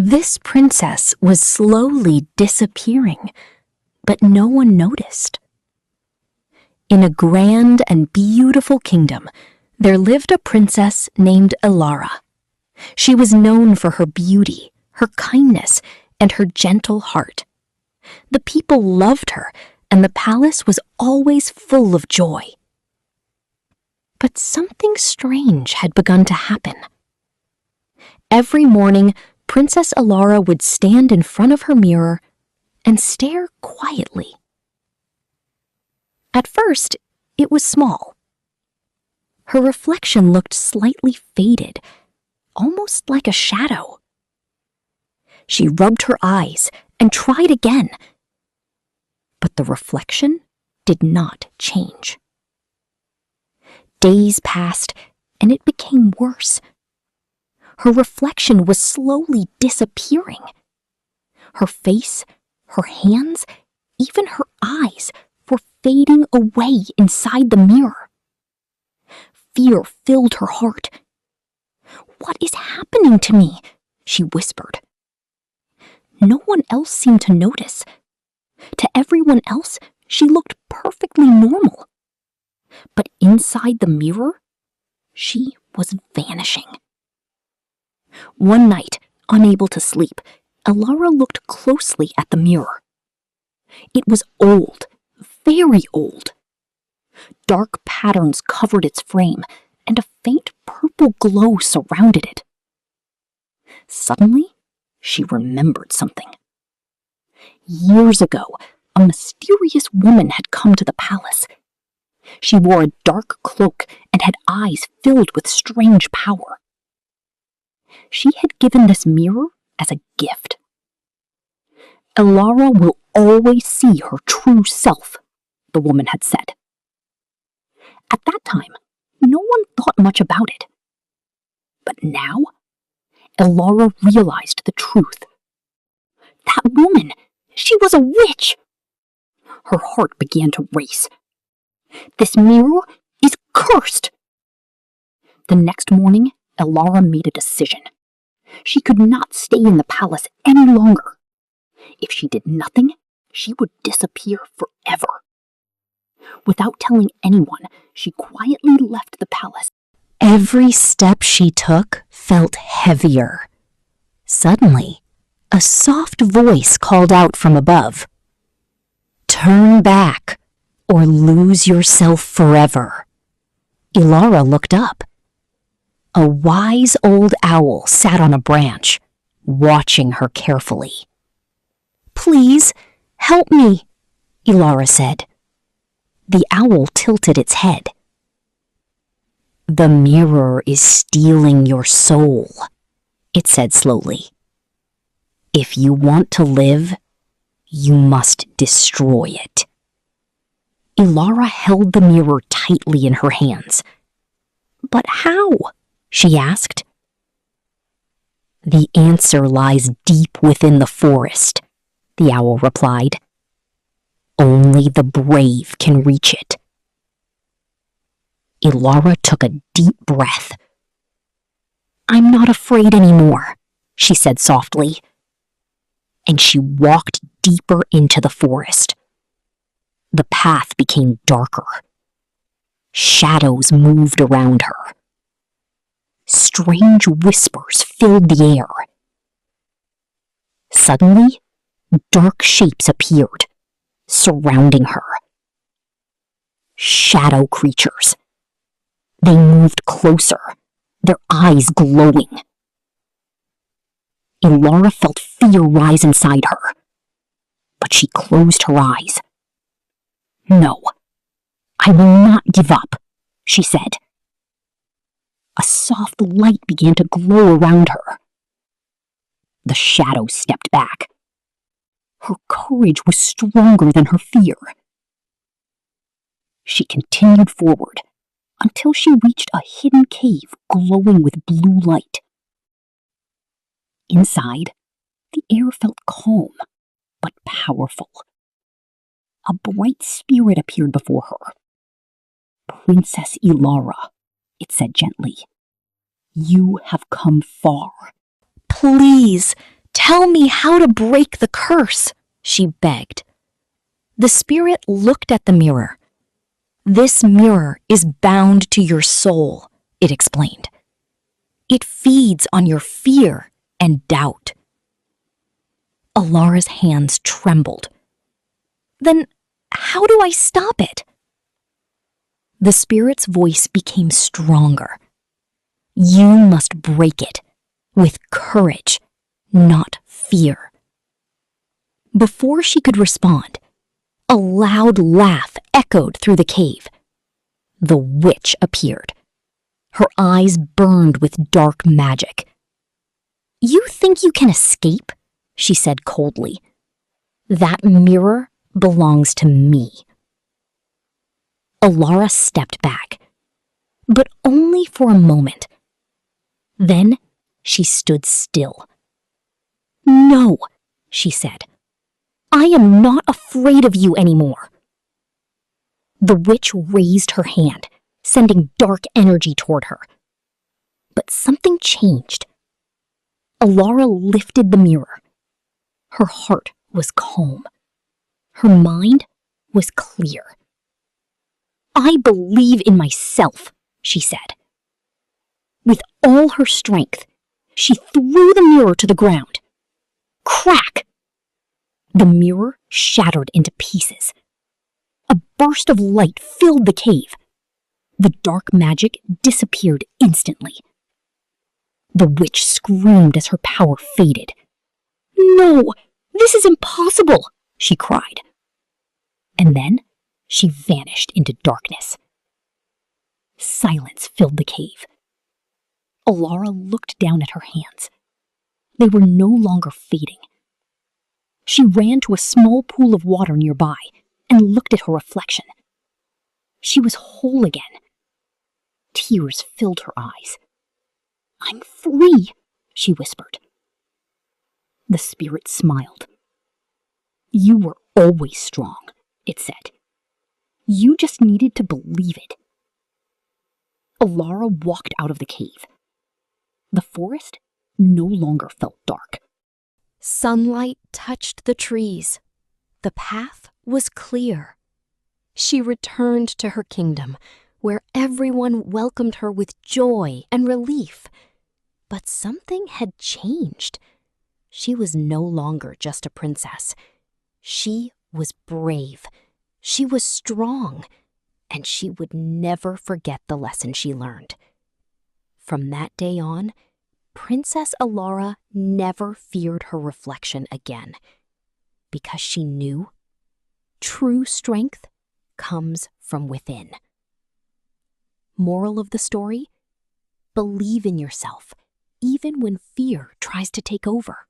This princess was slowly disappearing, but no one noticed. In a grand and beautiful kingdom, there lived a princess named Elara. She was known for her beauty, her kindness, and her gentle heart. The people loved her, and the palace was always full of joy. But something strange had begun to happen. Every morning, Princess Elara would stand in front of her mirror and stare quietly. At first, it was small. Her reflection looked slightly faded, almost like a shadow. She rubbed her eyes and tried again, but the reflection did not change. Days passed, and it became worse. Her reflection was slowly disappearing. Her face, her hands, even her eyes were fading away inside the mirror. Fear filled her heart. "What is happening to me?" she whispered. No one else seemed to notice. To everyone else, she looked perfectly normal. But inside the mirror, she was vanishing. One night, unable to sleep, Elara looked closely at the mirror. It was old, very old. Dark patterns covered its frame, and a faint purple glow surrounded it. Suddenly, she remembered something. Years ago, a mysterious woman had come to the palace. She wore a dark cloak and had eyes filled with strange power. She had given this mirror as a gift. "Elara will always see her true self," the woman had said. At that time, no one thought much about it. But now, Elara realized the truth. That woman, she was a witch! Her heart began to race. This mirror is cursed! The next morning, Elara made a decision. She could not stay in the palace any longer. If she did nothing, she would disappear forever. Without telling anyone, she quietly left the palace. Every step she took felt heavier. Suddenly, a soft voice called out from above. "Turn back, or lose yourself forever." Elara looked up. A wise old owl sat on a branch, watching her carefully. "Please, help me," Elara said. The owl tilted its head. "The mirror is stealing your soul," it said slowly. "If you want to live, you must destroy it." Elara held the mirror tightly in her hands. "But how?" she asked. "The answer lies deep within the forest," the owl replied. "Only the brave can reach it." Elara took a deep breath. "I'm not afraid anymore," she said softly. And she walked deeper into the forest. The path became darker. Shadows moved around her. Strange whispers filled the air. Suddenly, dark shapes appeared, surrounding her. Shadow creatures. They moved closer, their eyes glowing. Elara felt fear rise inside her, but she closed her eyes. "No, I will not give up," she said. A soft light began to glow around her. The shadow stepped back. Her courage was stronger than her fear. She continued forward until she reached a hidden cave glowing with blue light. Inside, the air felt calm, but powerful. A bright spirit appeared before her. "Princess Elara," it said gently, "you have come far. Please, Tell me how to break the curse, she begged. The spirit looked at the mirror. This mirror is bound to your soul, it explained. It feeds on your fear and doubt. Elara's hands trembled. Then how do I stop it? The spirit's voice became stronger. You must break it with courage, not fear. Before she could respond, a loud laugh echoed through the cave. The witch appeared. Her eyes burned with dark magic. You think you can escape? She said coldly. That mirror belongs to me. Elara stepped back, but only for a moment. Then she stood still. No, she said. I am not afraid of you anymore. The witch raised her hand, sending dark energy toward her. But something changed. Elara lifted the mirror. Her heart was calm. Her mind was clear. I believe in myself, she said. With all her strength, she threw the mirror to the ground. Crack! The mirror shattered into pieces. A burst of light filled the cave. The dark magic disappeared instantly. The witch screamed as her power faded. No, this is impossible, she cried. And then she vanished into darkness. Silence filled the cave. Elara looked down at her hands. They were no longer fading. She ran to a small pool of water nearby and looked at her reflection. She was whole again. Tears filled her eyes. I'm free, she whispered. The spirit smiled. You were always strong, it said. You just needed to believe it. Elara walked out of the cave. The forest no longer felt dark. Sunlight touched the trees. The path was clear. She returned to her kingdom, where everyone welcomed her with joy and relief. But something had changed. She was no longer just a princess. She was brave. She was strong. And she would never forget the lesson she learned. From that day on, Princess Elara never feared her reflection again, because she knew true strength comes from within. Moral of the story? Believe in yourself, even when fear tries to take over.